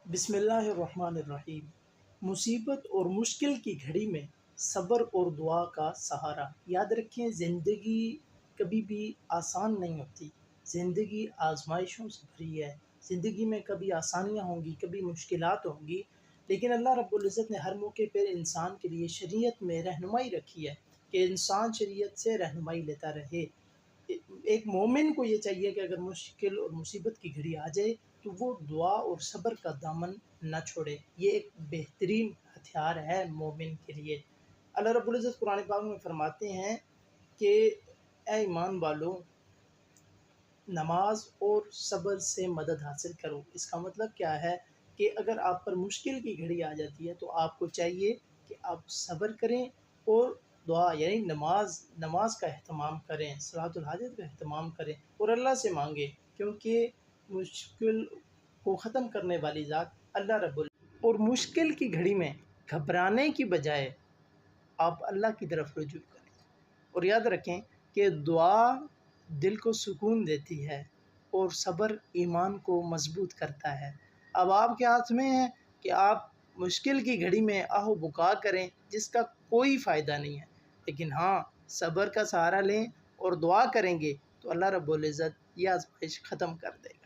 بسم اللہ الرحمن الرحیم۔ مصیبت اور مشکل کی گھڑی میں صبر اور دعا کا سہارا۔ یاد رکھیں، زندگی کبھی بھی آسان نہیں ہوتی، زندگی آزمائشوں سے بھری ہے۔ زندگی میں کبھی آسانیاں ہوں گی، کبھی مشکلات ہوں گی، لیکن اللہ رب العزت نے ہر موقع پر انسان کے لیے شریعت میں رہنمائی رکھی ہے کہ انسان شریعت سے رہنمائی لیتا رہے۔ ایک مومن کو یہ چاہیے کہ اگر مشکل اور مصیبت کی گھڑی آ جائے تو وہ دعا اور صبر کا دامن نہ چھوڑے۔ یہ ایک بہترین ہتھیار ہے مومن کے لیے۔ اللہ رب العزت قرآن پاک میں فرماتے ہیں کہ اے ایمان والو، نماز اور صبر سے مدد حاصل کرو۔ اس کا مطلب کیا ہے کہ اگر آپ پر مشکل کی گھڑی آ جاتی ہے تو آپ کو چاہیے کہ آپ صبر کریں اور دعا یعنی نماز کا اہتمام کریں، صلاۃ الحاجت کا اہتمام کریں اور اللہ سے مانگیں، کیونکہ مشکل کو ختم کرنے والی ذات اللہ رب العزت۔ اور مشکل کی گھڑی میں گھبرانے کی بجائے آپ اللہ کی طرف رجوع کریں، اور یاد رکھیں کہ دعا دل کو سکون دیتی ہے اور صبر ایمان کو مضبوط کرتا ہے۔ اب آپ کے ہاتھ میں ہے کہ آپ مشکل کی گھڑی میں آہ و بکا کریں جس کا کوئی فائدہ نہیں ہے، لیکن ہاں صبر کا سہارا لیں اور دعا کریں گے تو اللہ رب العزت یہ آزمائش ختم کر دے گا۔